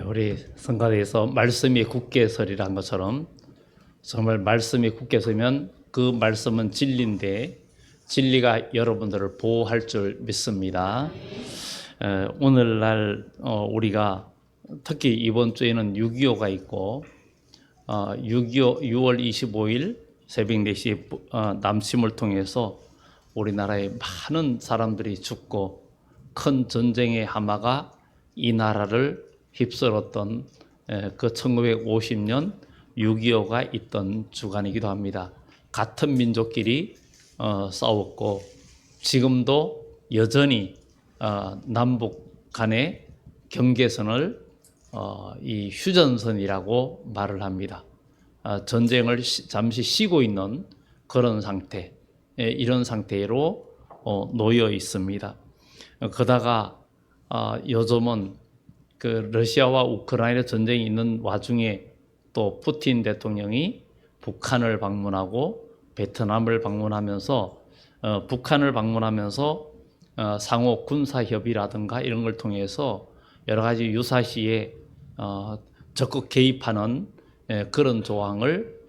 우리 성가대에서 말씀이 굳게 서리란 것처럼 정말 말씀이 굳게 서면 그 말씀은 진리인데 진리가 여러분들을 보호할 줄 믿습니다. 오늘날 우리가 특히 이번 주에는 6.25가 있고 6.25 6월 25일 새벽 4시에 남침을 통해서 우리나라에 많은 사람들이 죽고 큰 전쟁의 하마가 이 나라를 휩쓸었던 그 1950년 6.25가 있던 주간이기도 합니다. 같은 민족끼리 싸웠고 지금도 여전히 남북 간의 경계선을 이 휴전선이라고 말을 합니다. 전쟁을 잠시 쉬고 있는 그런 상태, 이런 상태로 놓여 있습니다. 그러다가 요즘은 그 러시아와 우크라이나 전쟁이 있는 와중에 또 푸틴 대통령이 북한을 방문하고 베트남을 방문하면서 북한을 방문하면서 상호 군사 협의라든가 이런 걸 통해서 여러 가지 유사시에 적극 개입하는 그런 조항을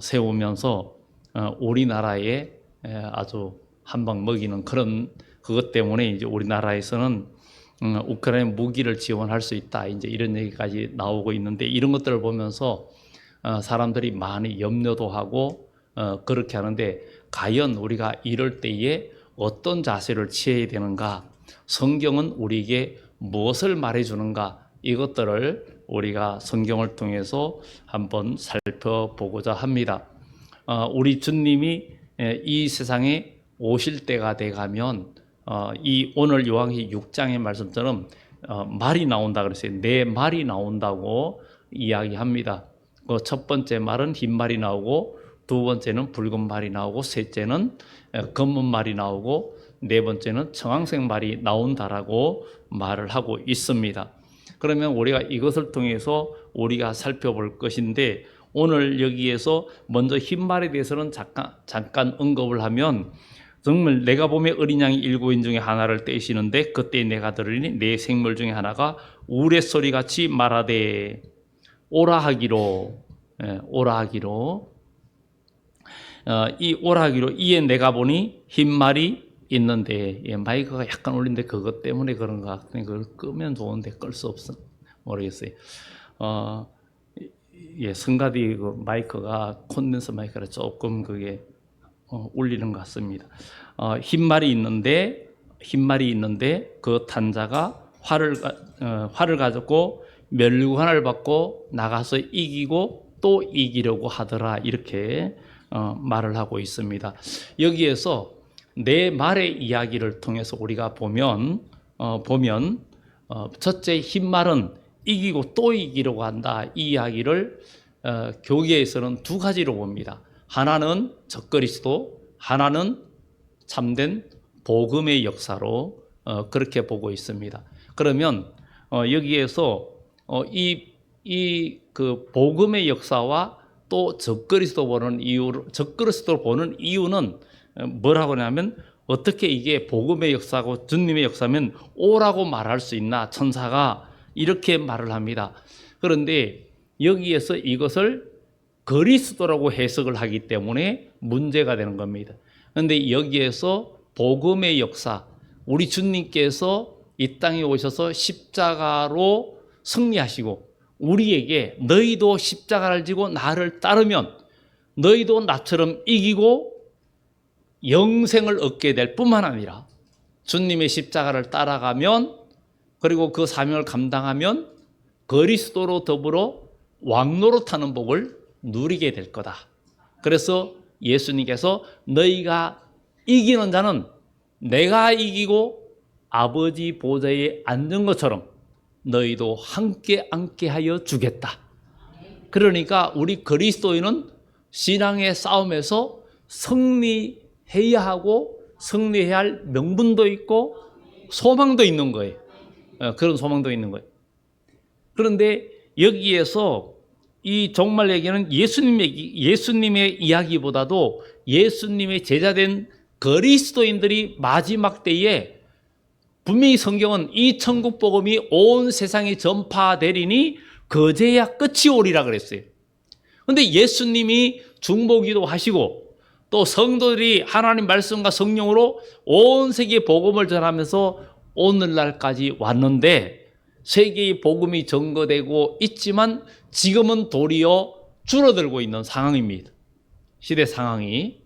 세우면서 우리나라에 아주 한 방 먹이는 그것 때문에 이제 우리나라에서는 우크라이나 무기를 지원할 수 있다, 이제 이런 얘기까지 나오고 있는데, 이런 것들을 보면서 사람들이 많이 염려도 하고 그렇게 하는데, 과연 우리가 이럴 때에 어떤 자세를 취해야 되는가, 성경은 우리에게 무엇을 말해주는가, 이것들을 우리가 성경을 통해서 한번 살펴보고자 합니다. 우리 주님이 이 세상에 오실 때가 돼가면 이 오늘 요한계시록 6장의 말씀처럼 말이 나온다 그랬어요. 네 말이 나온다고 이야기합니다. 그 첫 번째 말은 흰 말이 나오고, 두 번째는 붉은 말이 나오고, 셋째는 검은 말이 나오고, 네 번째는 청황색 말이 나온다라고 말을 하고 있습니다. 그러면 우리가 이것을 통해서 우리가 살펴볼 것인데, 오늘 여기에서 먼저 흰 말에 대해서는 잠깐 언급을 하면, 정말 내가 보면 어린 양이 7인 중에 하나를 떼시는데 그때 내가 들으니 내 생물 중에 하나가 우레소리같이 말하되 오라 하기로, 이 오라 하기로, 이에 내가 보니 흰 말이 있는데, 마이크가 약간 울린데 그것 때문에 그런가, 그걸 끄면 좋은데 끌 수 없어 모르겠어요. 성가디 그 마이크가 콘덴서 마이크라 조금 그게 울리는 것 같습니다. 흰 말이 있는데 그 탄자가 활을 가졌고 멸류관을 받고 나가서 이기고 또 이기려고 하더라, 이렇게 말을 하고 있습니다. 여기에서 네 말의 이야기를 통해서 우리가 보면 첫째, 흰 말은 이기고 또 이기려고 한다, 이 이야기를 교계에서는 두 가지로 봅니다. 하나는 적그리스도, 하나는 참된 복음의 역사로 그렇게 보고 있습니다. 그러면 여기에서 그 복음의 역사와 또 적그리스도로 보는 이유는 뭐라고 하냐면, 어떻게 이게 복음의 역사고 주님의 역사면 오라고 말할 수 있나, 천사가 이렇게 말을 합니다. 그런데 여기에서 이것을 그리스도라고 해석을 하기 때문에 문제가 되는 겁니다. 그런데 여기에서 복음의 역사, 우리 주님께서 이 땅에 오셔서 십자가로 승리하시고 우리에게 너희도 십자가를 지고 나를 따르면 너희도 나처럼 이기고 영생을 얻게 될 뿐만 아니라, 주님의 십자가를 따라가면, 그리고 그 사명을 감당하면 그리스도로 더불어 왕노릇하는 복을 누리게 될 거다. 그래서 예수님께서 너희가 이기는 자는 내가 이기고 아버지 보좌에 앉은 것처럼 너희도 함께 앉게 하여 주겠다. 그러니까 우리 그리스도인은 신앙의 싸움에서 승리해야 하고 승리해야 할 명분도 있고 소망도 있는 거예요. 그런 소망도 있는 거예요. 그런데 여기에서 이 종말얘기는 예수님의 이야기보다도 예수님의 제자된 그리스도인들이 마지막 때에 분명히 성경은 이 천국 복음이 온 세상에 전파되리니 그제야 끝이 오리라 그랬어요. 그런데 예수님이 중보기도 하시고 또 성도들이 하나님 말씀과 성령으로 온 세계에 복음을 전하면서 오늘날까지 왔는데 세계의 복음이 전거되고 있지만 지금은 도리어 줄어들고 있는 상황입니다. 시대 상황이.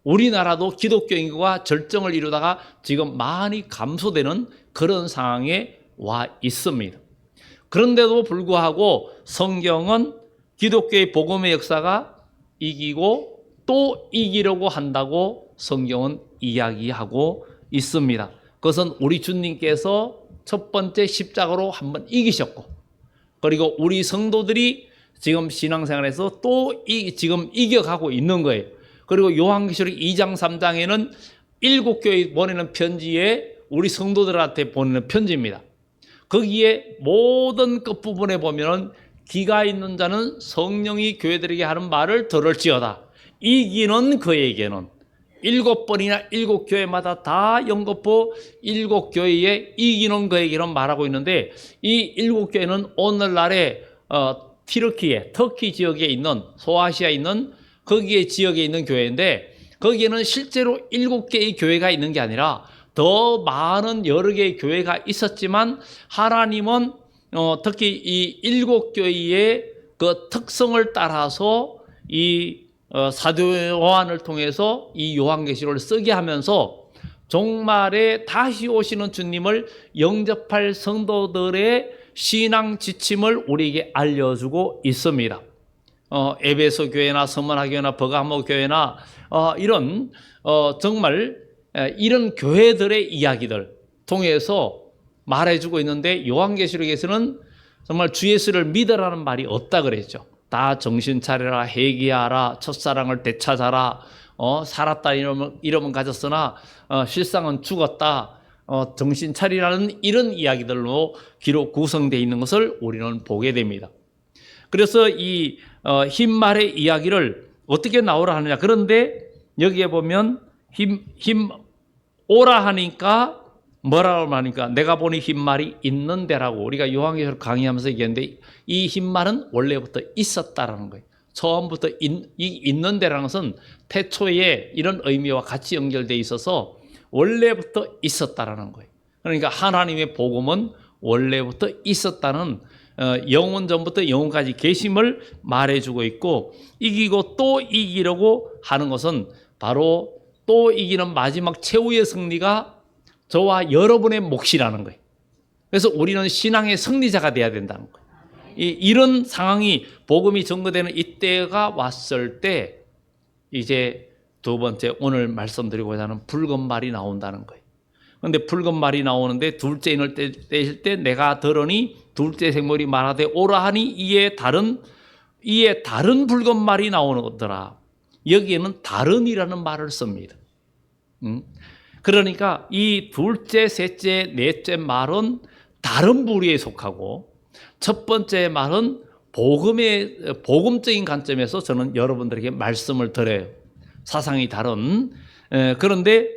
우리나라도 기독교 인구가 절정을 이루다가 지금 많이 감소되는 그런 상황에 와 있습니다. 그런데도 불구하고 성경은 기독교의 복음의 역사가 이기고 또 이기려고 한다고 성경은 이야기하고 있습니다. 그것은 우리 주님께서 첫 번째 십자가로 한번 이기셨고, 그리고 우리 성도들이 지금 신앙생활에서 또 지금 이겨가고 있는 거예요. 그리고 요한계시록 2장 3장에는 7교회 보내는 편지에 우리 성도들한테 보내는 편지입니다. 거기에 모든 끝부분에 보면은 기가 있는 자는 성령이 교회들에게 하는 말을 들을지어다. 이기는 그에게는 7번이나 7교회마다 다 연거푸 7교회에 이기는 그에게는 말하고 있는데, 이 7교회는 오늘날의 튀르키예, 터키 지역에 있는, 소아시아에 있는 거기에 지역에 있는 교회인데, 거기에는 실제로 7개의 교회가 있는 게 아니라 더 많은 여러 개의 교회가 있었지만, 하나님은 특히 이 7교회의 그 특성을 따라서 이 사도 요한을 통해서 이 요한계시록을 쓰게 하면서 종말에 다시 오시는 주님을 영접할 성도들의 신앙 지침을 우리에게 알려주고 있습니다. 에베소 교회나 서머나 교회나 버가모 교회나 이런 정말 이런 교회들의 이야기들 통해서 말해주고 있는데, 요한계시록에서는 정말 주 예수를 믿으라는 말이 없다 그랬죠. 다 정신 차려라, 회개하라, 첫사랑을 되찾아라, 살았다 이름은 가졌으나 실상은 죽었다, 정신 차리라는 이런 이야기들로 기록 구성되어 있는 것을 우리는 보게 됩니다. 그래서 이 흰말의 이야기를 어떻게 나오라 하느냐. 그런데 여기에 보면 흰 오라 하니까 뭐라고 하니까 내가 보니 흰말이 있는 데라고 우리가 요한계시록 강의하면서 얘기했는데, 이 흰말은 원래부터 있었다라는 거예요. 처음부터 있는 데라는 것은 태초에 이런 의미와 같이 연결되어 있어서 원래부터 있었다라는 거예요. 그러니까 하나님의 복음은 원래부터 있었다는 영원 전부터 영원까지 계심을 말해주고 있고, 이기고 또 이기려고 하는 것은 바로 또 이기는 마지막 최후의 승리가 저와 여러분의 몫이라는 거예요. 그래서 우리는 신앙의 승리자가 돼야 된다는 거예요. 이런 상황이 복음이 전거되는 이때가 왔을 때 이제 두 번째 오늘 말씀드리고자 하는 붉은 말이 나온다는 거예요. 그런데 붉은 말이 나오는데 둘째 인을 떼실 때 내가 들으니 둘째 생물이 말하되 오라 하니 이에 다른 붉은 말이 나오더라. 여기에는 다른이라는 말을 씁니다. 그러니까 이 둘째, 셋째, 넷째 말은 다른 부류에 속하고, 첫 번째 말은 복음적인 관점에서 저는 여러분들에게 말씀을 드려요. 사상이 다른. 그런데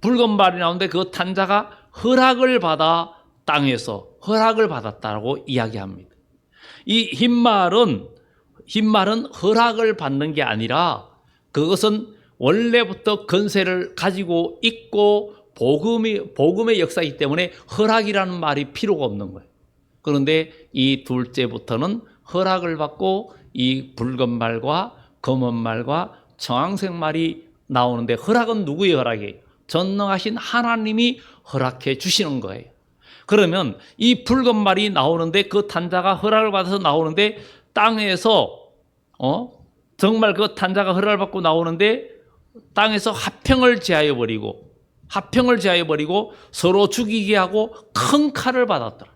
붉은 말이 나오는데 그 탄자가 허락을 받아 땅에서 허락을 받았다고 이야기합니다. 이 흰말은 허락을 받는 게 아니라 그것은 원래부터 건세를 가지고 있고 복음의 역사이기 때문에 허락이라는 말이 필요가 없는 거예요. 그런데 이 둘째부터는 허락을 받고 이 붉은 말과 검은 말과 청황색 말이 나오는데, 허락은 누구의 허락이에요? 전능하신 하나님이 허락해 주시는 거예요. 그러면 이 붉은 말이 나오는데 그 탄자가 허락을 받아서 나오는데, 땅에서 정말 그 탄자가 허락을 받고 나오는데 땅에서 화평을 제하여 버리고 서로 죽이게 하고 큰 칼을 받았더라.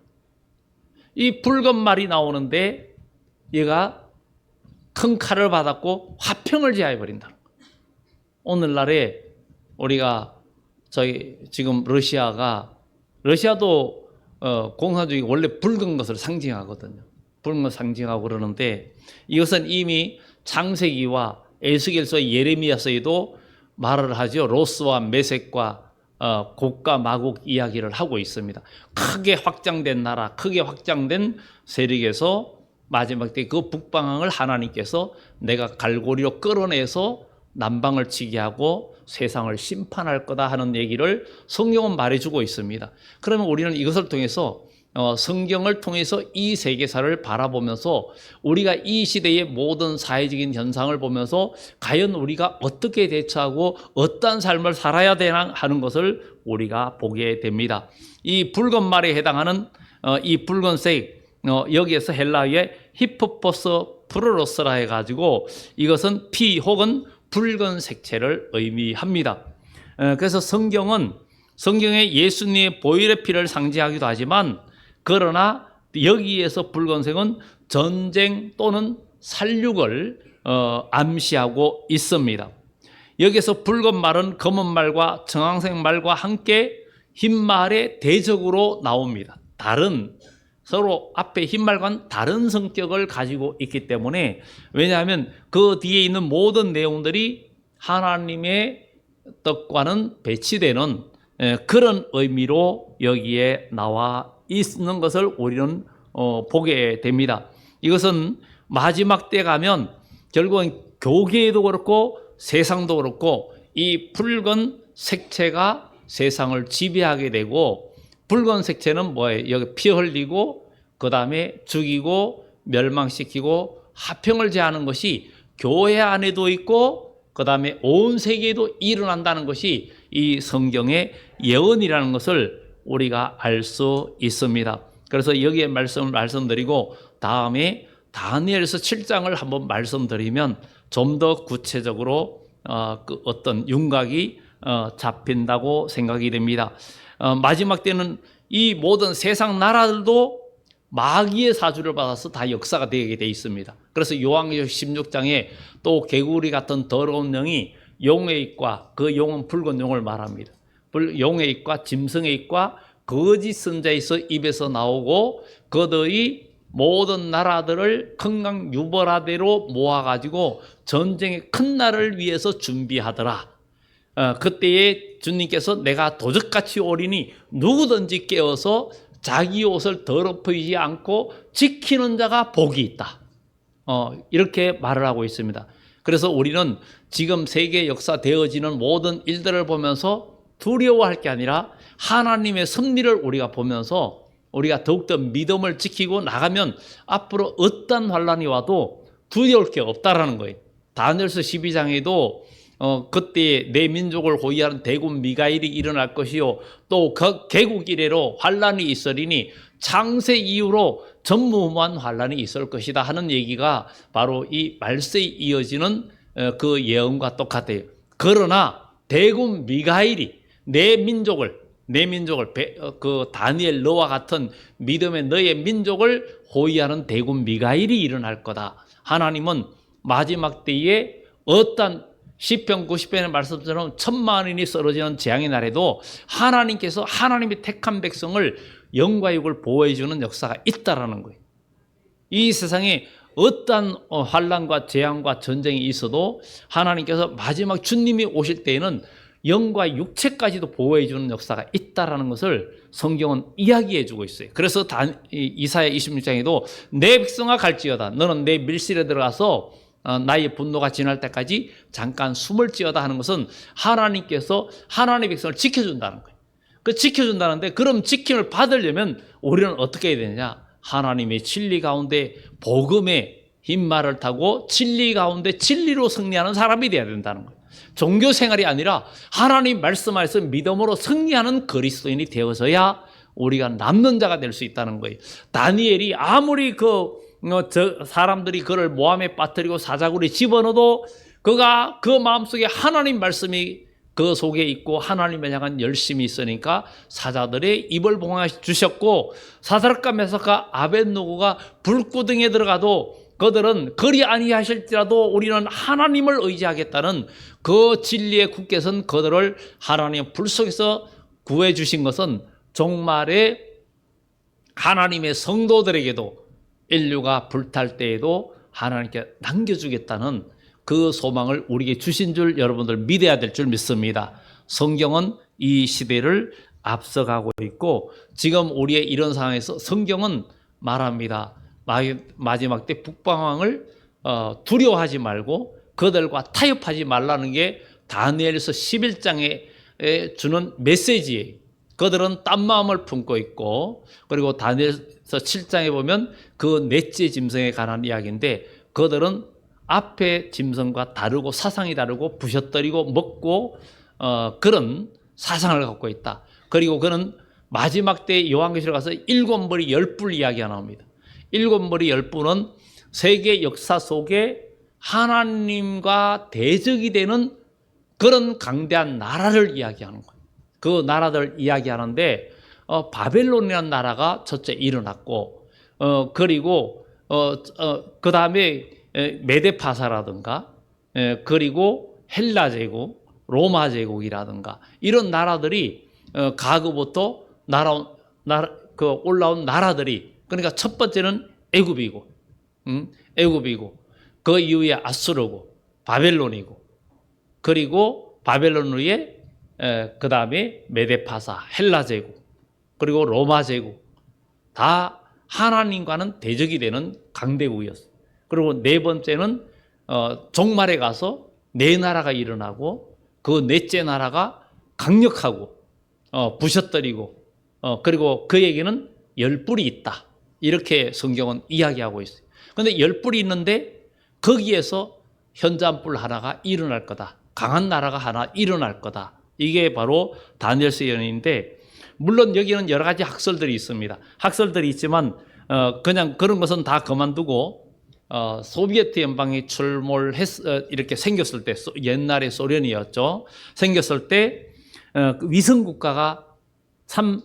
이 붉은 말이 나오는데 얘가 큰 칼을 받았고 화평을 제하여 버린다. 오늘날에 우리가 지금 러시아도 공산주의가 원래 붉은 것을 상징하거든요. 붉은 것을 상징하고 그러는데, 이것은 이미 창세기와 에스겔서 예레미야서에도 말을 하죠. 로스와 메섹과 곡과 마곡 이야기를 하고 있습니다. 크게 확장된 나라, 크게 확장된 세력에서 마지막 때 그 북방을 하나님께서 내가 갈고리로 끌어내서 남방을 치게 하고 세상을 심판할 거다 하는 얘기를 성경은 말해주고 있습니다. 그러면 우리는 이것을 통해서 성경을 통해서 이 세계사를 바라보면서 우리가 이 시대의 모든 사회적인 현상을 보면서 과연 우리가 어떻게 대처하고 어떠한 삶을 살아야 되나 하는 것을 우리가 보게 됩니다. 이 붉은 말에 해당하는 이 붉은색, 여기에서 헬라어의 히포포스 프루로스라 해가지고 이것은 피 혹은 붉은 색채를 의미합니다. 그래서 성경에 예수님의 보혈의 피를 상징하기도 하지만, 그러나 여기에서 붉은색은 전쟁 또는 살육을 암시하고 있습니다. 여기서 붉은 말은 검은 말과 정황색 말과 함께 흰 말의 대적으로 나옵니다. 서로 앞에 흰 말과는 다른 성격을 가지고 있기 때문에, 왜냐하면 그 뒤에 있는 모든 내용들이 하나님의 뜻과는 배치되는 그런 의미로 여기에 나와 있는 것을 우리는 보게 됩니다. 이것은 마지막 때 가면 결국은 교계도 그렇고 세상도 그렇고 이 붉은 색채가 세상을 지배하게 되고, 붉은 색채는 뭐예요? 여기 피 흘리고 그 다음에 죽이고 멸망시키고 화평을 제하는 것이 교회 안에도 있고 그 다음에 온 세계에도 일어난다는 것이 이 성경의 예언이라는 것을 우리가 알 수 있습니다. 그래서 여기에 말씀드리고 다음에 다니엘서 7장을 한번 말씀드리면 좀 더 구체적으로 그 어떤 윤곽이 잡힌다고 생각이 됩니다. 마지막 때는 이 모든 세상 나라들도 마귀의 사주를 받아서 다 역사가 되게 돼 있습니다. 그래서 요한계시록 16장에 또 개구리 같은 더러운 영이 용의 입과, 그 용은 붉은 용을 말합니다. 용의 입과 짐승의 입과 거짓 선자에서 입에서 나오고 그들이 모든 나라들을 큰강유벌하대로 모아가지고 전쟁의 큰 날을 위해서 준비하더라. 그때에 주님께서 내가 도적같이 오리니 누구든지 깨어서 자기 옷을 더럽히지 않고 지키는 자가 복이 있다. 이렇게 말을 하고 있습니다. 그래서 우리는 지금 세계 역사 되어지는 모든 일들을 보면서 두려워할 게 아니라 하나님의 섭리를 우리가 보면서 우리가 더욱더 믿음을 지키고 나가면 앞으로 어떤 환란이 와도 두려울 게 없다라는 거예요. 다니엘서 12장에도 그때 내 민족을 호위하는 대군 미가엘이 일어날 것이요 또 그 개국 이래로 환란이 있으리니 창세 이후로 전무후무한 환란이 있을 것이다 하는 얘기가 바로 이 말세에 이어지는 그 예언과 똑같아요. 그러나 대군 미가엘이 내 민족을 그 다니엘 너와 같은 믿음의 너의 민족을 호위하는 대군 미가엘이 일어날 거다. 하나님은 마지막 때에 어떤 시편 90편의 말씀처럼 10,000,000인이 쓰러지는 재앙의 날에도 하나님께서 하나님의 택한 백성을 영과 육을 보호해 주는 역사가 있다라는 거예요. 이 세상에 어떠한 환난과 재앙과 전쟁이 있어도 하나님께서 마지막 주님이 오실 때에는 영과 육체까지도 보호해 주는 역사가 있다라는 것을 성경은 이야기해 주고 있어요. 그래서 이사야 26장에도 내 백성아 갈지어다 너는 내 밀실에 들어가서 나의 분노가 지날 때까지 잠깐 숨을 지어다 하는 것은 하나님께서 하나님의 백성을 지켜준다는 거예요. 그 지켜준다는데 그럼 지킴을 받으려면 우리는 어떻게 해야 되느냐? 하나님의 진리 가운데 복음의 흰 말을 타고 진리 가운데 진리로 승리하는 사람이 되어야 된다는 거예요. 종교 생활이 아니라 하나님 말씀하에서 믿음으로 승리하는 그리스도인이 되어서야 우리가 남는 자가 될 수 있다는 거예요. 다니엘이 아무리 사람들이 그를 모함에 빠뜨리고 사자굴에 집어넣어도 그가 그 마음속에 하나님 말씀이 그 속에 있고 하나님을 향한 열심이 있으니까 사자들의 입을 봉해 주셨고 사드락과 메삭과 아벳느고가 불구덩이에 들어가도 그들은 그리 아니하실지라도 우리는 하나님을 의지하겠다는 그 진리에 굳게 선 그들을 하나님의 불 속에서 구해 주신 것은 종말에 하나님의 성도들에게도 인류가 불탈 때에도 하나님께 남겨주겠다는 그 소망을 우리에게 주신 줄 여러분들 믿어야 될 줄 믿습니다. 성경은 이 시대를 앞서가고 있고, 지금 우리의 이런 상황에서 성경은 말합니다. 마지막 때 북방왕을 두려워하지 말고 그들과 타협하지 말라는 게 다니엘서 11장에 주는 메시지예요. 그들은 딴 마음을 품고 있고, 그리고 다니엘서 7장에 보면 그 넷째 짐승에 관한 이야기인데, 그들은 앞에 짐승과 다르고 사상이 다르고 부셔뜨리고 먹고 그런 사상을 갖고 있다. 그리고 그는 마지막 때 요한계시록 가서 7머리 10뿔 이야기가 나옵니다. 7머리 10뿔은 세계 역사 속에 하나님과 대적이 되는 그런 강대한 나라를 이야기하는 거예요. 그 나라들 이야기하는데 바벨론이라는 나라가 첫째 일어났고, 그리고 그 다음에 메데파사라든가, 그리고 헬라 제국, 로마 제국이라든가 이런 나라들이 가그부터 올라온 나라들이, 그러니까 첫 번째는 애굽이고, 애굽이고, 그 이후에 아수르고 바벨론이고, 그리고 바벨론 후에 그 다음에 메데파사, 헬라 제국, 그리고 로마 제국, 다 하나님과는 대적이 되는 강대국이었어요. 그리고 네 번째는 종말에 가서 네 나라가 일어나고, 그 넷째 나라가 강력하고 부셔뜨리고, 그리고 그에게는 10뿔이 있다, 이렇게 성경은 이야기하고 있어요. 그런데 10뿔이 있는데 거기에서 현잔뿔 하나가 일어날 거다, 강한 나라가 하나 일어날 거다, 이게 바로 다니엘서 예언인데, 물론 여기는 여러 가지 학설들이 있습니다. 학설들이 있지만 그냥 그런 것은 다 그만두고, 소비에트 연방이 이렇게 생겼을 때, 옛날에 소련이었죠. 생겼을 때 위성 국가가 참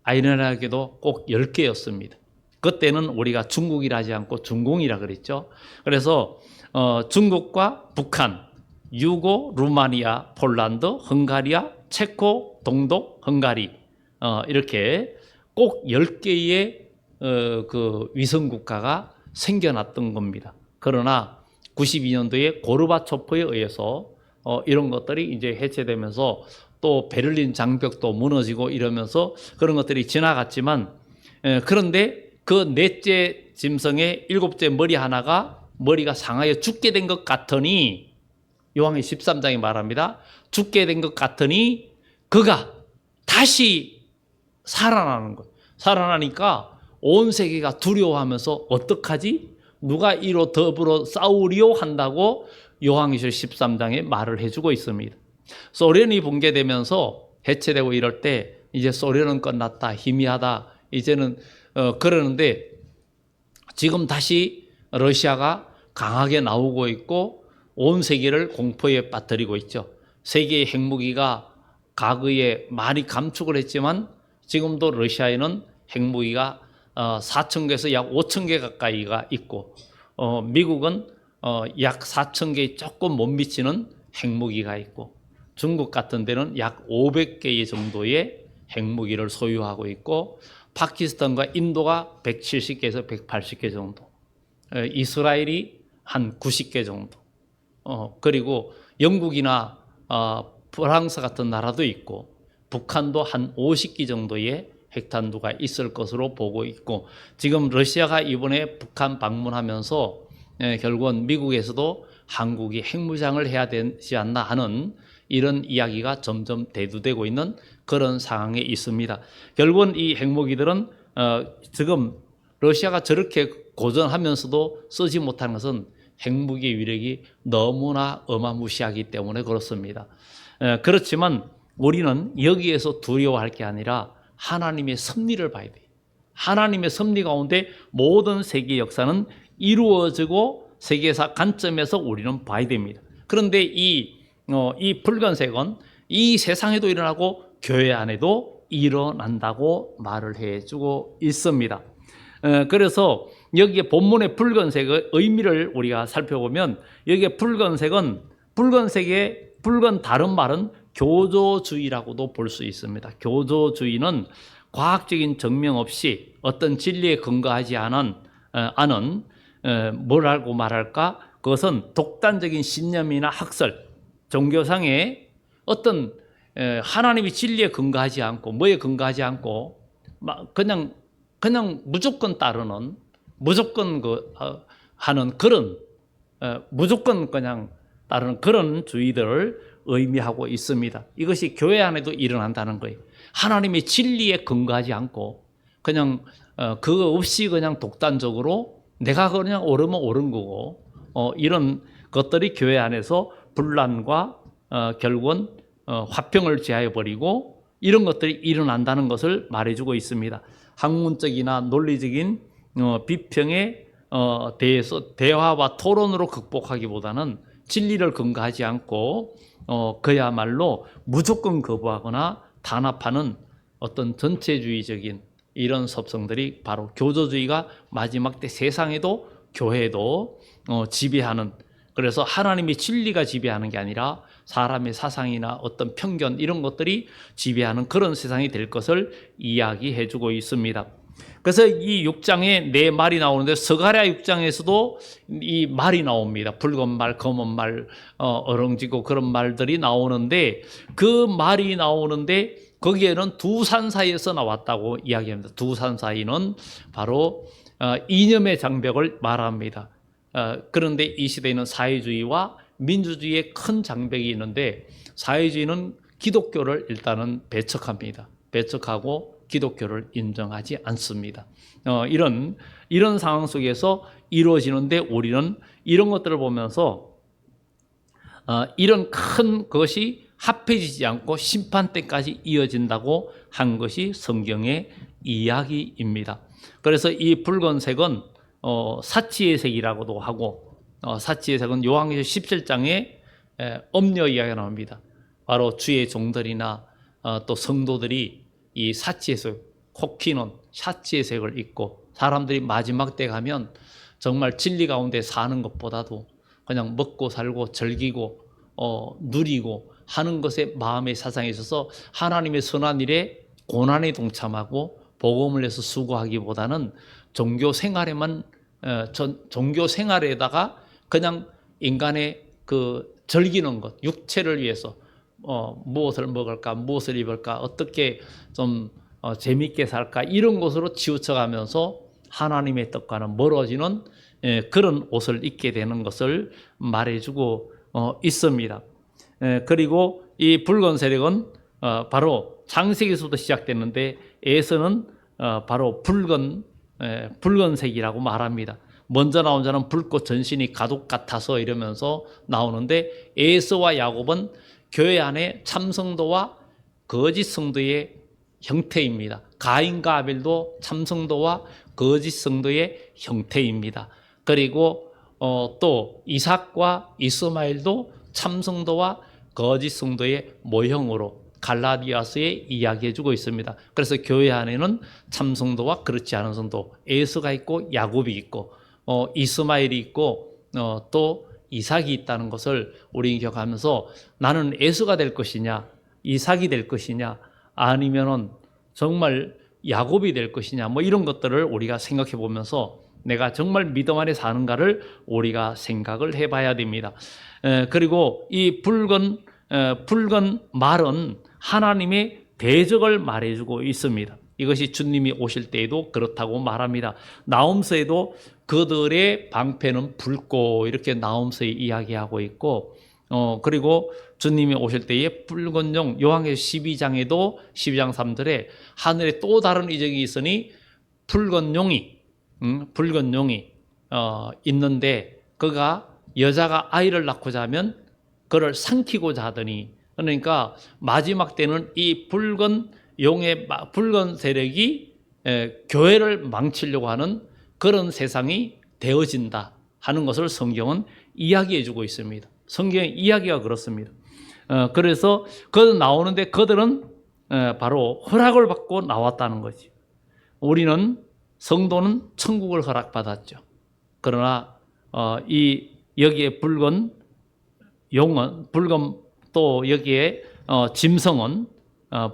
아이러니하게도 꼭 10개였습니다. 그때는 우리가 중국이라 하지 않고 중공이라 그랬죠. 그래서 중국과 북한, 유고, 루마니아, 폴란드, 헝가리아, 체코, 동독, 헝가리, 이렇게 꼭 10개의 그 위성 국가가 생겨났던 겁니다. 그러나 92년도에 고르바초프에 의해서 이런 것들이 이제 해체되면서, 또 베를린 장벽도 무너지고 이러면서 그런 것들이 지나갔지만, 그런데 그 넷째 짐승의 7째 머리 하나가 머리가 상하여 죽게 된 것 같으니, 요한의 13장에 말합니다. 죽게 된 것 같으니 그가 다시 살아나는 거예요. 살아나니까 온 세계가 두려워하면서 어떡하지? 누가 이로 더불어 싸우리요? 한다고 요한계시록 13장에 말을 해주고 있습니다. 소련이 붕괴되면서 해체되고 이럴 때 이제 소련은 끝났다, 희미하다, 이제는 그러는데, 지금 다시 러시아가 강하게 나오고 있고 온 세계를 공포에 빠뜨리고 있죠. 세계의 핵무기가 과거에 많이 감축을 했지만 지금도 러시아에는 핵무기가 4,000개에서 약 5,000개 가까이가 있고, 미국은 약 4,000개에 조금 못 미치는 핵무기가 있고, 중국 같은 데는 약 500개 정도의 핵무기를 소유하고 있고, 파키스탄과 인도가 170개에서 180개 정도, 이스라엘이 한 90개 정도, 그리고 영국이나 프랑스 같은 나라도 있고, 북한도 한 50기 정도의 핵탄두가 있을 것으로 보고 있고, 지금 러시아가 이번에 북한 방문하면서 결국은 미국에서도 한국이 핵무장을 해야 되지 않나 하는 이런 이야기가 점점 대두되고 있는 그런 상황에 있습니다. 결국은 이 핵무기들은 지금 러시아가 저렇게 고전하면서도 쓰지 못하는 것은 핵무기 위력이 너무나 어마무시하기 때문에 그렇습니다. 그렇지만 우리는 여기에서 두려워할 게 아니라 하나님의 섭리를 봐야 돼요. 하나님의 섭리 가운데 모든 세계 역사는 이루어지고 세계사 관점에서 우리는 봐야 됩니다. 그런데 이 붉은색은 이 세상에도 일어나고 교회 안에도 일어난다고 말을 해주고 있습니다. 그래서 여기에 본문의 붉은색의 의미를 우리가 살펴보면, 여기에 붉은색의 붉은 다른 말은 교조주의라고도 볼 수 있습니다. 교조주의는 과학적인 증명 없이 어떤 진리에 근거하지 않은 뭐라고 말할까? 그것은 독단적인 신념이나 학설, 종교상의 어떤 하나님이 진리에 근거하지 않고 뭐에 근거하지 않고 그냥 무조건 따르는 무조건 하는 그런 무조건 그냥 따르는 그런 주의들을 의미하고 있습니다. 이것이 교회 안에도 일어난다는 거예요. 하나님의 진리에 근거하지 않고 그냥 그거 없이 그냥 독단적으로 내가 그냥 옳으면 옳은 거고 이런 것들이 교회 안에서 분란과 결국은 화평을 제하여 버리고 이런 것들이 일어난다는 것을 말해주고 있습니다. 학문적이나 논리적인 비평에 대해서 대화와 토론으로 극복하기보다는 진리를 근거하지 않고 그야말로 무조건 거부하거나 단합하는 어떤 전체주의적인 이런 습성들이 바로 교조주의가 마지막 때 세상에도 교회도 지배하는, 그래서 하나님의 진리가 지배하는 게 아니라 사람의 사상이나 어떤 편견 이런 것들이 지배하는 그런 세상이 될 것을 이야기해 주고 있습니다. 그래서 이 6장에 네 말이 나오는데 스가랴 6장에서도 이 말이 나옵니다. 붉은 말, 검은 말, 어렁지고 그런 말들이 나오는데 그 말이 나오는데 거기에는 두 산 사이에서 나왔다고 이야기합니다. 두 산 사이는 바로 이념의 장벽을 말합니다. 그런데 이 시대에는 사회주의와 민주주의의 큰 장벽이 있는데 사회주의는 기독교를 일단은 배척합니다. 배척하고 기독교를 인정하지 않습니다. 이런 상황 속에서 이루어지는데 우리는 이런 것들을 보면서 이런 큰 것이 합해지지 않고 심판 때까지 이어진다고 한 것이 성경의 이야기입니다. 그래서 이 붉은색은 사치의 색이라고도 하고 사치의 색은 요한계시록 17장에 엄녀 이야기가 나옵니다. 바로 주의 종들이나 또 성도들이 이 사치의 색, 코키는 사치의 색을 입고 사람들이 마지막 때 가면 정말 진리 가운데 사는 것보다도 그냥 먹고 살고 즐기고 누리고 하는 것에 마음의 사상에 있어서 하나님의 선한 일에 고난에 동참하고 복음을 해서 수고하기보다는 종교 생활에만 종교 생활에다가 그냥 인간의 그 즐기는 것, 육체를 위해서 무엇을 먹을까, 무엇을 입을까, 어떻게 좀 재밌게 살까 이런 것으로 치우쳐가면서 하나님의 뜻과는 멀어지는 그런 옷을 입게 되는 것을 말해주고 있습니다. 그리고 이 붉은 세력은 바로 창세기에서부터 시작됐는데 에서는 바로 붉은색이라고 말합니다. 먼저 나온 자는 붉고 전신이 가독 같아서 이러면서 나오는데 에서와 야곱은 교회 안에 참성도와 거짓 성도의 형태입니다. 가인과 아벨도 참성도와 거짓 성도의 형태입니다. 그리고 또 이삭과 이스마엘도 참성도와 거짓 성도의 모형으로 갈라디아서에 이야기해 주고 있습니다. 그래서 교회 안에는 참성도와 그렇지 않은 성도, 에서가 있고 야곱이 있고 이스마엘이 있고 또 이삭이 있다는 것을 우리 기억하면서 나는 에서가 될 것이냐 이삭이 될 것이냐 아니면은 정말 야곱이 될 것이냐 뭐 이런 것들을 우리가 생각해 보면서 내가 정말 믿음 안에 사는가를 우리가 생각을 해봐야 됩니다. 그리고 이 붉은 말은 하나님의 대적을 말해주고 있습니다. 이것이 주님이 오실 때에도 그렇다고 말합니다. 나홈서에도 그들의 방패는 붉고 이렇게 나홈서에 이야기하고 있고 그리고 주님이 오실 때에 붉은 용 요한계시록 12장에도 12장 3절에 하늘에 또 다른 이적이 있으니 붉은 용이 있는데 그가 여자가 아이를 낳고자 하면 그를 삼키고자 하더니 그러니까 마지막 때는 이 붉은 세력이 교회를 망치려고 하는 그런 세상이 되어진다 하는 것을 성경은 이야기해 주고 있습니다. 성경의 이야기가 그렇습니다. 그래서 그들 나오는데 그들은 바로 허락을 받고 나왔다는 거지. 우리는 성도는 천국을 허락받았죠. 그러나 여기에 붉은 용은 또 여기에 짐승은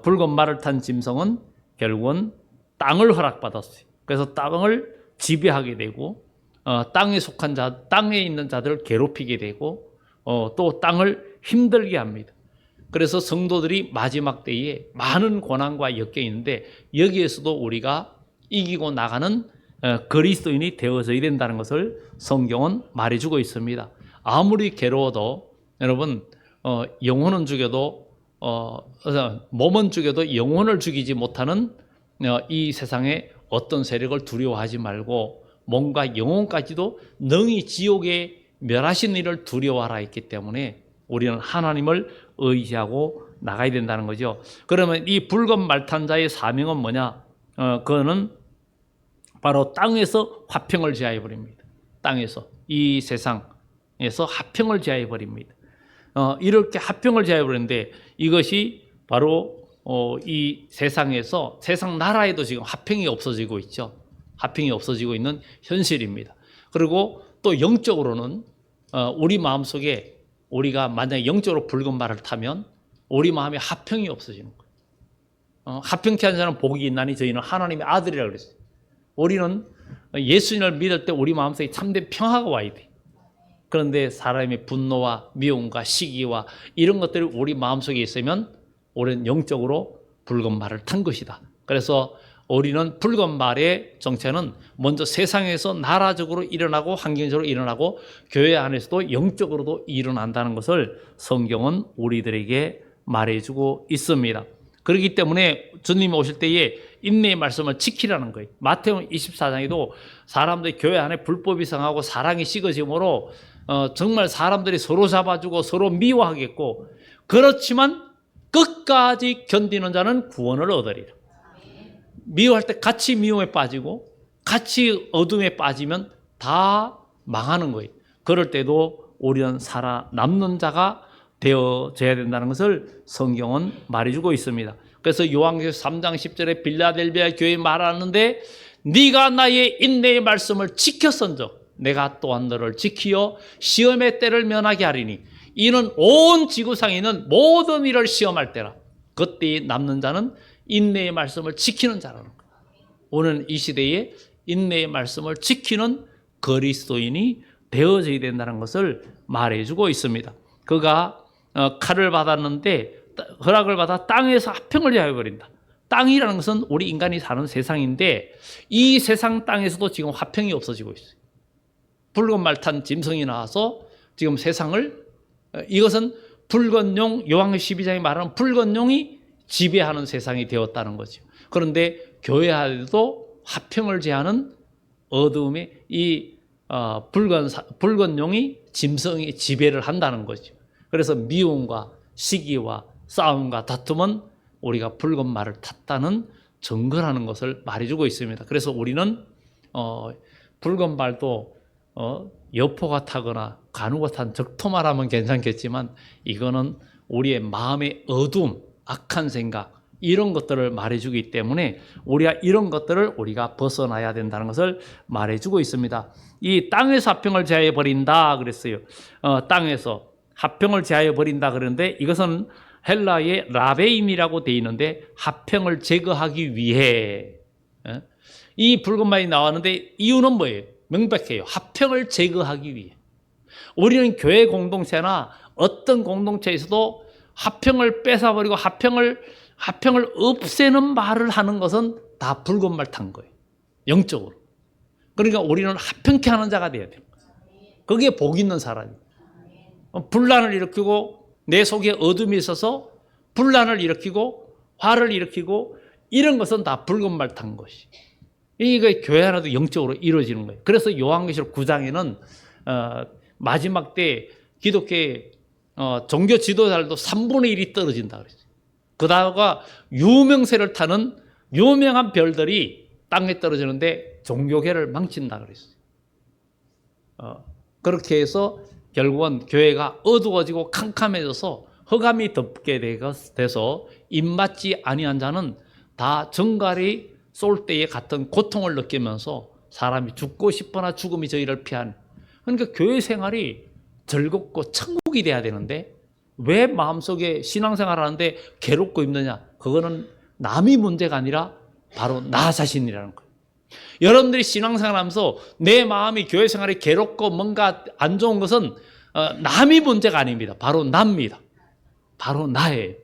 붉은 말을 탄 짐승은 결국은 땅을 허락받았어요. 그래서 땅을 지배하게 되고 땅에 속한 땅에 있는 자들을 괴롭히게 되고 또 땅을 힘들게 합니다. 그래서 성도들이 마지막 때에 많은 고난과 엮여 있는데 여기에서도 우리가 이기고 나가는 그리스도인이 되어져야 된다는 것을 성경은 말해주고 있습니다. 아무리 괴로워도 여러분 영혼은 죽여도 몸은 죽여도 영혼을 죽이지 못하는 이 세상에 어떤 세력을 두려워하지 말고 몸과 영혼까지도 능히 지옥에 멸하신 이를 두려워하라 했기 때문에 우리는 하나님을 의지하고 나가야 된다는 거죠. 그러면 이 붉은 말탄 자의 사명은 뭐냐? 그거는 바로 땅에서 화평을 제하여 버립니다. 땅에서 이 세상에서 화평을 제하여 버립니다. 이렇게 화평을 제하여 버리는데 이것이 바로 이 세상에서 세상 나라에도 지금 화평이 없어지고 있죠. 화평이 없어지고 있는 현실입니다. 그리고 또 영적으로는 우리 마음속에 우리가 만약에 영적으로 붉은 말을 타면 우리 마음에 화평이 없어지는 거예요. 화평케 하는 자는 복이 있나니 저희는 하나님의 아들이라고 그랬어요. 우리는 예수님을 믿을 때 우리 마음속에 참된 평화가 와야 돼. 그런데 사람의 분노와 미움과 시기와 이런 것들이 우리 마음속에 있으면 우리는 영적으로 붉은 말을 탄 것이다. 그래서 우리는 붉은 말의 정체는 먼저 세상에서 나라적으로 일어나고 환경적으로 일어나고 교회 안에서도 영적으로도 일어난다는 것을 성경은 우리들에게 말해주고 있습니다. 그렇기 때문에 주님이 오실 때에 인내의 말씀을 지키라는 거예요. 마태복음 24장에도 사람들이 교회 안에 불법이 성하고 사랑이 식어짐으로 정말 사람들이 서로 잡아주고 서로 미워하겠고 그렇지만 끝까지 견디는 자는 구원을 얻으리라. 미워할 때 같이 미움에 빠지고 같이 어둠에 빠지면 다 망하는 거예요. 그럴 때도 우리는 살아남는 자가 되어져야 된다는 것을 성경은 말해주고 있습니다. 그래서 요한계시록 3장 10절에 빌라델비아 교회에 말하는데 네가 나의 인내의 말씀을 지켰은즉 내가 또한 너를 지키어 시험의 때를 면하게 하리니 이는 온 지구상에 있는 모든 일을 시험할 때라. 그때에 남는 자는 인내의 말씀을 지키는 자라는 거예요. 오늘 이 시대에 인내의 말씀을 지키는 그리스도인이 되어져야 된다는 것을 말해주고 있습니다. 그가 칼을 받았는데 허락을 받아 땅에서 화평을 제하여 버린다. 땅이라는 것은 우리 인간이 사는 세상인데 이 세상 땅에서도 지금 화평이 없어지고 있어요. 붉은 말 탄 짐승이 나와서 지금 세상을 이것은 붉은 용 요한계시록 12장에 말하는 붉은 용이 지배하는 세상이 되었다는 거죠. 그런데 교회 안에도 화평을 제하는 어두움의 이 붉은 용이 짐승이 지배를 한다는 거죠. 그래서 미움과 시기와 싸움과 다툼은 우리가 붉은 말을 탔다는 증거라는 것을 말해주고 있습니다. 그래서 우리는 붉은 말도 여포가 타거나 간우가 탄 적토마라면 괜찮겠지만 이거는 우리의 마음의 어두움, 악한 생각 이런 것들을 말해주기 때문에 우리가 이런 것들을 우리가 벗어나야 된다는 것을 말해주고 있습니다. 이 땅에서 화평을 제하여 버린다 그랬어요. 땅에서 화평을 제하여 버린다 그러는데 이것은 헬라의 라베임이라고 되어 있는데 화평을 제거하기 위해 이 붉은 말이 나왔는데 이유는 뭐예요? 명백해요. 화평을 제거하기 위해. 우리는 교회 공동체나 어떤 공동체에서도 화평을 뺏어버리고 화평을 없애는 말을 하는 것은 다 붉은 말 탄 거예요. 영적으로. 그러니까 우리는 화평케 하는 자가 돼야 돼요. 그게 복 있는 사람이에요. 분란을 일으키고 내 속에 어둠이 있어서 분란을 일으키고 화를 일으키고 이런 것은 다 붉은 말 탄 것이. 이게 교회 하나도 영적으로 이루어지는 거예요. 그래서 요한계시록 9장에는 마지막 때 기독교의 종교 지도자들도 3분의 1이 떨어진다 그랬어요. 그다가 유명세를 타는 유명한 별들이 땅에 떨어지는데 종교계를 망친다 그랬어요. 그렇게 해서 결국은 교회가 어두워지고 캄캄해져서 흑암이 덮게 돼서 입맞지 아니한 자는 다 정갈이 쏠 때에 같은 고통을 느끼면서 사람이 죽고 싶거나 죽음이 저희를 피하는. 그러니까 교회 생활이 즐겁고 천국이 돼야 되는데 왜 마음속에 신앙생활 하는데 괴롭고 힘드냐? 그거는 남이 문제가 아니라 바로 나 자신이라는 거예요. 여러분들이 신앙생활 하면서 내 마음이 교회 생활이 괴롭고 뭔가 안 좋은 것은 남이 문제가 아닙니다. 바로 납니다. 바로 나예요.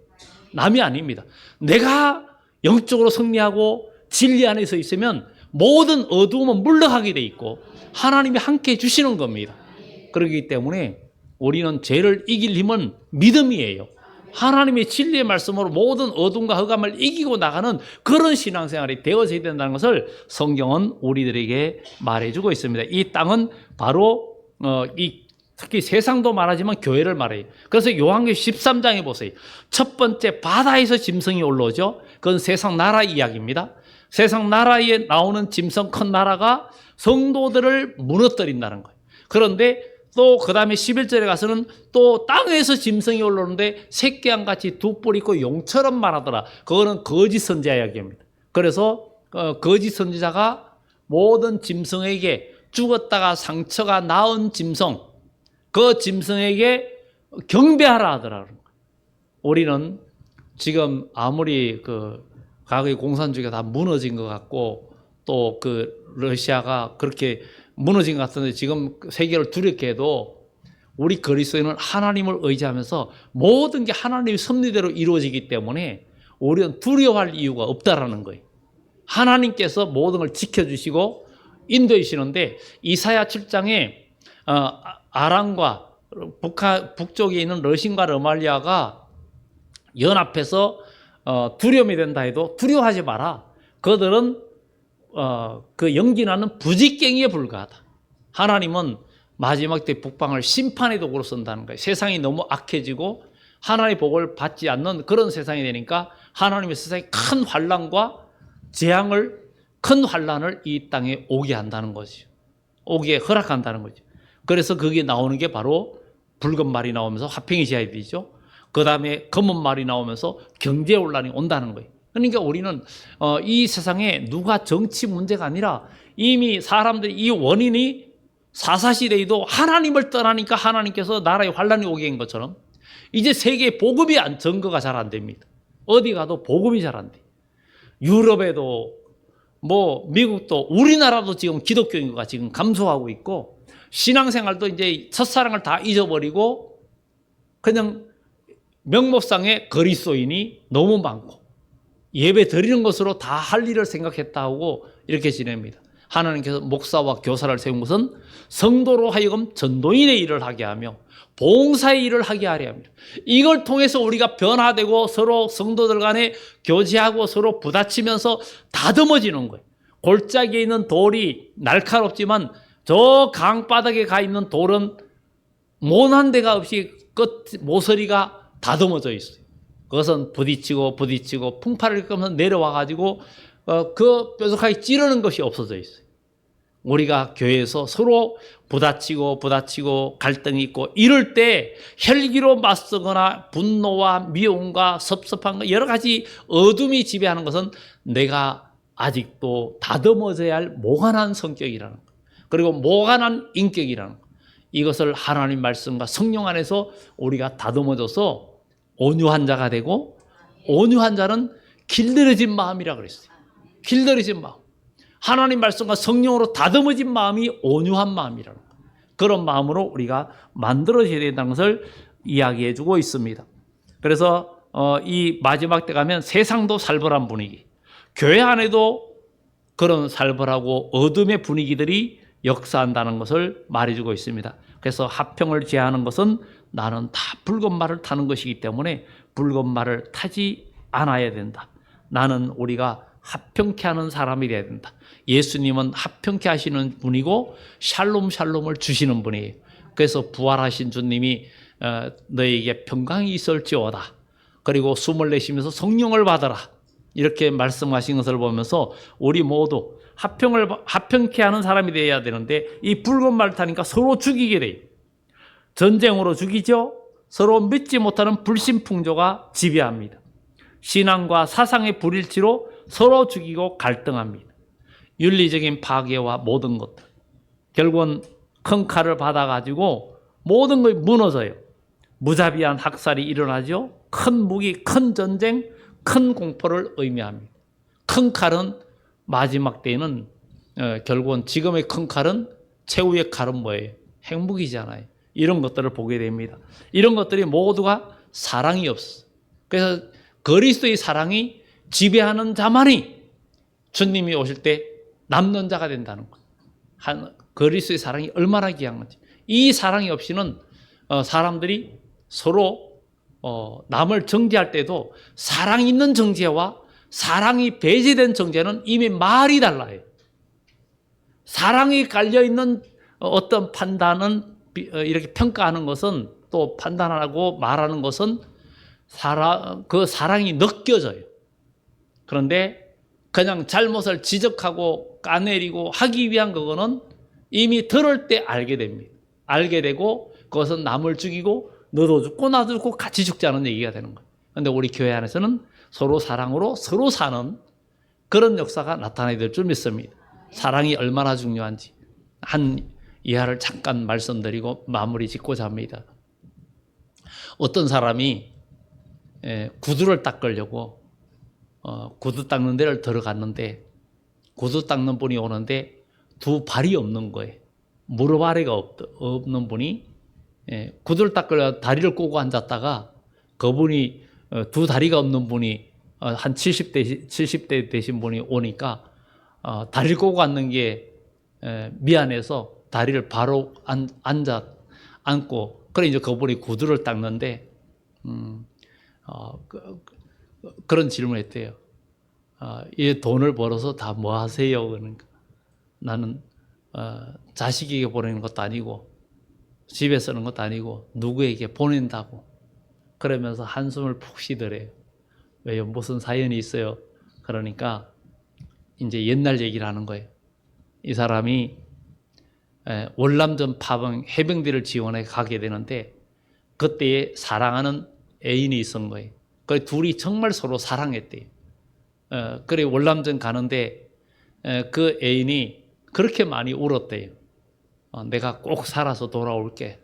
남이 아닙니다. 내가 영적으로 승리하고 진리 안에 서 있으면 모든 어두움은 물러가게 돼 있고 하나님이 함께 해주시는 겁니다. 그렇기 때문에 우리는 죄를 이길 힘은 믿음이에요. 하나님의 진리의 말씀으로 모든 어둠과 흑암을 이기고 나가는 그런 신앙생활이 되어져야 된다는 것을 성경은 우리들에게 말해주고 있습니다. 이 땅은 바로 특히 세상도 말하지만 교회를 말해요. 그래서 요한계시록 13장에 보세요. 첫 번째 바다에서 짐승이 올라오죠. 그건 세상 나라 이야기입니다. 세상 나라에 나오는 짐승 큰 나라가 성도들을 무너뜨린다는 거예요. 그런데 또 그 다음에 11절에 가서는 또 땅에서 짐승이 올라오는데 새끼양같이 두 뿔 있고 용처럼 말하더라. 그거는 거짓 선지자 이야기입니다. 그래서 거짓 선지자가 모든 짐승에게 죽었다가 상처가 나은 짐승, 그 짐승에게 경배하라 하더라. 우리는 지금 아무리 과거의 공산주의가 다 무너진 것 같고 또 러시아가 그렇게 무너진 것 같은데 지금 세계를 두렵게 해도 우리 그리스도인은 하나님을 의지하면서 모든 게 하나님의 섭리대로 이루어지기 때문에 우리는 두려워할 이유가 없다라는 거예요. 하나님께서 모든 걸 지켜주시고 인도해 주시는데 이사야 7장에 아람과 북쪽에 있는 러신과 르말리아가 연합해서 두려움이 된다 해도 두려워하지 마라. 그들은 그 연기나는 부지깽이에 불과하다. 하나님은 마지막 때 북방을 심판의 도구로 쓴다는 거예요. 세상이 너무 악해지고 하나님의 복을 받지 않는 그런 세상이 되니까 하나님의 세상에 큰 환난과 재앙을, 큰 환난을 이 땅에 오게 한다는 거죠. 오게 허락한다는 거죠. 그래서 그게 나오는 게 바로 붉은 말이 나오면서 화평이 제압이죠. 그 다음에 검은 말이 나오면서 경제혼란이 온다는 거예요. 그러니까 우리는 이 세상에 누가 정치 문제가 아니라 이미 사람들이 이 원인이 사사시대에도 하나님을 떠나니까 하나님께서 나라에 환란이 오게 한 것처럼 이제 세계에 복음이 증거가 잘 안 됩니다. 어디 가도 복음이 잘 안 돼. 유럽에도 미국도 우리나라도 지금 기독교 인구가 지금 감소하고 있고 신앙생활도 이제 첫사랑을 다 잊어버리고 그냥 명목상의 그리스도인이 너무 많고 예배 드리는 것으로 다 할 일을 생각했다 하고 이렇게 지냅니다. 하나님께서 목사와 교사를 세운 것은 성도로 하여금 전도인의 일을 하게 하며 봉사의 일을 하게 하려 합니다. 이걸 통해서 우리가 변화되고 서로 성도들 간에 교제하고 서로 부딪히면서 다듬어지는 거예요. 골짜기에 있는 돌이 날카롭지만 저 강바닥에 가 있는 돌은 모난 데가 없이 끝 모서리가 다듬어져 있어요. 그것은 부딪히고 풍파를 겪으면서 내려와가지고 그 뾰족하게 찌르는 것이 없어져 있어요. 우리가 교회에서 서로 부딪히고 갈등이 있고 이럴 때 혈기로 맞서거나 분노와 미움과 섭섭한 거 여러 가지 어둠이 지배하는 것은 내가 아직도 다듬어져야 할 모간한 성격이라는 거, 그리고 모간한 인격이라는 거, 이것을 하나님 말씀과 성령 안에서 우리가 다듬어져서 온유한 자가 되고, 온유한 자는 길들여진 마음이라 그랬어요. 길들여진 마음. 하나님 말씀과 성령으로 다듬어진 마음이 온유한 마음이라는 거예요. 그런 마음으로 우리가 만들어져야 된다는 것을 이야기해 주고 있습니다. 그래서 이 마지막 때 가면 세상도 살벌한 분위기, 교회 안에도 그런 살벌하고 어둠의 분위기들이 역사한다는 것을 말해주고 있습니다. 그래서 화평을 제하는 것은 나는 다 붉은 말을 타는 것이기 때문에 붉은 말을 타지 않아야 된다. 나는 우리가 화평케 하는 사람이 되어야 된다. 예수님은 화평케 하시는 분이고 샬롬을 주시는 분이에요. 그래서 부활하신 주님이 너에게 평강이 있을지어다. 그리고 숨을 내쉬면서 성령을 받아라. 이렇게 말씀하신 것을 보면서 우리 모두 화평케 하는 사람이 되어야 되는데 이 붉은 말 타니까 서로 죽이게 돼요. 전쟁으로 죽이죠. 서로 믿지 못하는 불신풍조가 지배합니다. 신앙과 사상의 불일치로 서로 죽이고 갈등합니다. 윤리적인 파괴와 모든 것들. 결국은 큰 칼을 받아가지고 모든 것이 무너져요. 무자비한 학살이 일어나죠. 큰 무기, 큰 전쟁, 큰 공포를 의미합니다. 큰 칼은 마지막 때에는 결국은 지금의 큰 칼은 최후의 칼은 뭐예요? 핵무기잖아요. 이런 것들을 보게 됩니다. 이런 것들이 모두가 사랑이 없어. 그래서 그리스도의 사랑이 지배하는 자만이 주님이 오실 때 남는 자가 된다는 것. 그리스도의 사랑이 얼마나 귀한 건지. 이 사랑이 없이는 사람들이 서로 남을 정죄할 때도 사랑이 있는 정죄와 사랑이 배제된 정죄는 이미 말이 달라요. 사랑이 깔려있는 어떤 판단은 이렇게 평가하는 것은 또 판단하고 말하는 것은 그 사랑이 느껴져요. 그런데 그냥 잘못을 지적하고 까내리고 하기 위한 그거는 이미 들을 때 알게 됩니다. 알게 되고 그것은 남을 죽이고 너도 죽고 나도 죽고 같이 죽자는 얘기가 되는 거예요. 그런데 우리 교회 안에서는 서로 사랑으로 서로 사는 그런 역사가 나타나야 될 줄 믿습니다. 사랑이 얼마나 중요한지 한 이하를 잠깐 말씀드리고 마무리 짓고자 합니다. 어떤 사람이 구두를 닦으려고 구두 닦는 데를 들어갔는데 구두 닦는 분이 오는데 두 발이 없는 거예요. 무릎 아래가 없는 분이 구두를 닦으려고 다리를 꼬고 앉았다가 그분이 두 다리가 없는 분이 한 70대 되신 분이 오니까 다리를 꼬고 앉는 게 미안해서 다리를 바로 앉고 그래 이제 그분이 구두를 닦는데 그런 질문을 했대요. 이 돈을 벌어서 다 뭐 하세요? 그러니까 나는 자식에게 보내는 것도 아니고 집에 쓰는 것도 아니고 누구에게 보낸다고 그러면서 한숨을 푹 쉬더래요. 왜요? 무슨 사연이 있어요? 그러니까 이제 옛날 얘기를 하는 거예요. 이 사람이 월남전 파병 해병대를 지원해 가게 되는데 그때에 사랑하는 애인이 있었던 거예요. 그 둘이 정말 서로 사랑했대요. 그래 월남전 가는데 그 애인이 그렇게 많이 울었대요. 내가 꼭 살아서 돌아올게.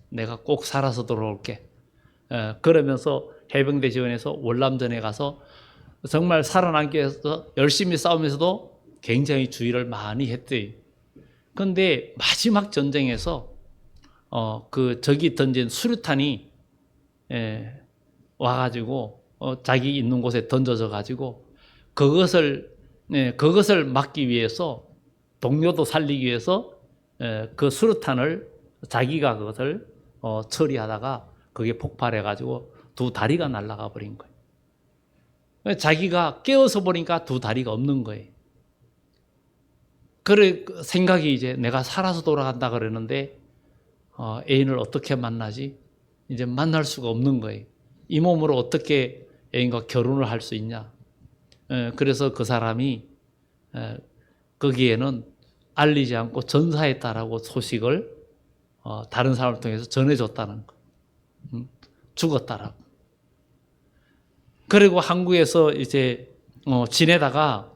내가 꼭 살아서 돌아올게. 그러면서 해병대 지원해서 월남전에 가서 정말 살아남기 위해서 열심히 싸우면서도 굉장히 주의를 많이 했대요. 그런데 마지막 전쟁에서 그 적이 던진 수류탄이 와가지고 자기 있는 곳에 던져져 가지고 그것을 막기 위해서 동료도 살리기 위해서 그 수류탄을 자기가 그것을 처리하다가 그게 폭발해가지고 두 다리가 날아가 버린 거예요. 자기가 깨어서 보니까 두 다리가 없는 거예요. 그래 생각이 이제 내가 살아서 돌아간다 그러는데 애인을 어떻게 만나지? 이제 만날 수가 없는 거예요. 이 몸으로 어떻게 애인과 결혼을 할 수 있냐? 그래서 그 사람이 거기에는 알리지 않고 전사했다라고 소식을 다른 사람을 통해서 전해줬다는 거. 죽었다라고. 그리고 한국에서 이제 지내다가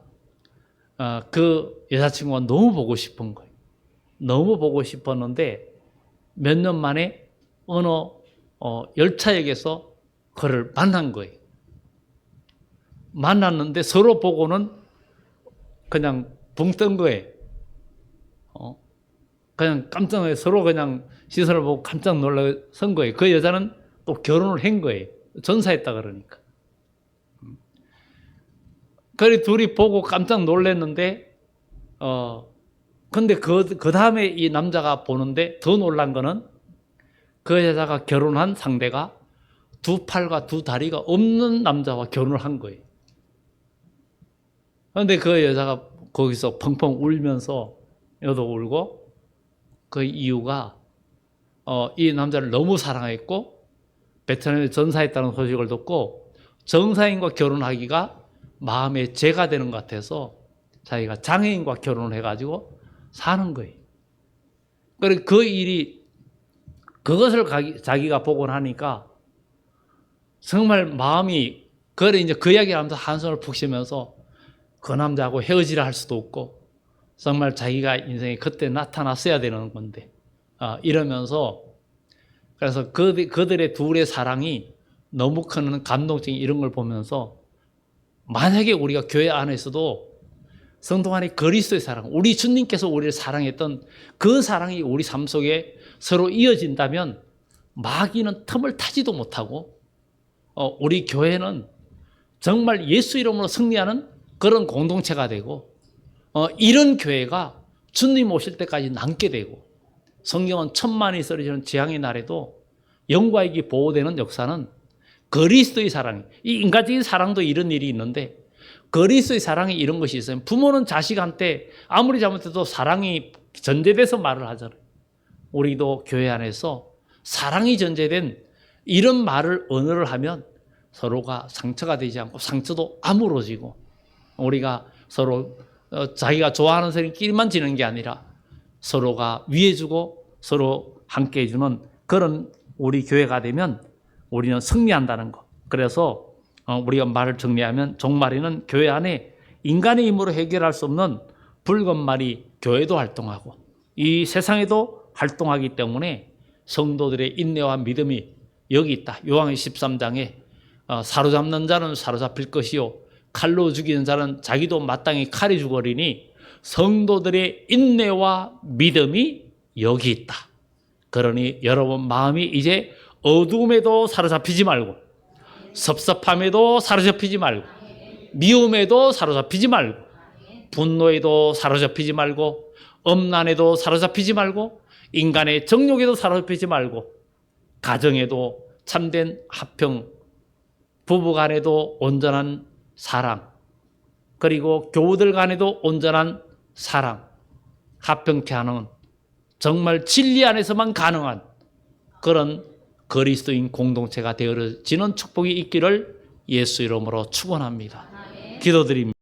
그 여자친구가 너무 보고 싶은 거예요. 너무 보고 싶었는데 몇 년 만에 어느 열차역에서 그를 만난 거예요. 만났는데 서로 보고는 그냥 붕 뜬 거예요. 그냥 깜짝 놀라 서로 그냥 시선을 보고 깜짝 놀라선 거예요. 그 여자는 또 결혼을 한 거예요. 전사했다 그러니까. 그래 둘이 보고 깜짝 놀랐는데 근데 그 다음에 이 남자가 보는데 더 놀란 거는 그 여자가 결혼한 상대가 두 팔과 두 다리가 없는 남자와 결혼을 한 거예요. 그런데 그 여자가 거기서 펑펑 울면서 여도 울고 그 이유가 이 남자를 너무 사랑했고 베트남에 전사했다는 소식을 듣고 정사인과 결혼하기가 마음에 죄가 되는 것 같아서 자기가 장애인과 결혼을 해가지고 사는 거예요. 그리고 그 일이 그것을 자기가 보고 나니까 정말 마음이 그래 이제 그 이야기를 하면서 한숨을 푹 쉬면서 그 남자하고 헤어지라 할 수도 없고 정말 자기가 인생에 그때 나타났어야 되는 건데 이러면서 그래서 그들의 둘의 사랑이 너무 큰 감동적인 이런 걸 보면서 만약에 우리가 교회 안에서도 성도 간의 그리스도의 사랑, 우리 주님께서 우리를 사랑했던 그 사랑이 우리 삶 속에 서로 이어진다면 마귀는 틈을 타지도 못하고 우리 교회는 정말 예수 이름으로 승리하는 그런 공동체가 되고 이런 교회가 주님 오실 때까지 남게 되고 성경은 천만이 쓰러지는 재앙의 날에도 영과에게 보호되는 역사는 그리스도의 사랑, 이 인간적인 사랑도 이런 일이 있는데 그리스도의 사랑이 이런 것이 있어요. 부모는 자식한테 아무리 잘못해도 사랑이 전제돼서 말을 하잖아요. 우리도 교회 안에서 사랑이 전제된 이런 말을 언어를 하면 서로가 상처가 되지 않고 상처도 아물어지고 우리가 서로 자기가 좋아하는 사람끼리만 지는 게 아니라 서로가 위해주고 서로 함께 해주는 그런 우리 교회가 되면 우리는 승리한다는 것. 그래서 우리가 말을 정리하면 종말에는 교회 안에 인간의 힘으로 해결할 수 없는 붉은 말이 교회도 활동하고 이 세상에도 활동하기 때문에 성도들의 인내와 믿음이 여기 있다. 요한의 13장에 사로잡는 자는 사로잡힐 것이요 칼로 죽이는 자는 자기도 마땅히 칼에 죽으리니 성도들의 인내와 믿음이 여기 있다. 그러니 여러분 마음이 이제 어두움에도 사로잡히지 말고 섭섭함에도 사로잡히지 말고 미움에도 사로잡히지 말고 분노에도 사로잡히지 말고 엄난에도 사로잡히지 말고 인간의 정욕에도 사로잡히지 말고 가정에도 참된 화평, 부부 간에도 온전한 사랑, 그리고 교우들 간에도 온전한 사랑, 화평케 하는 정말 진리 안에서만 가능한 그런 그리스도인 공동체가 되어지는 축복이 있기를 예수 이름으로 축원합니다. 기도드립니다.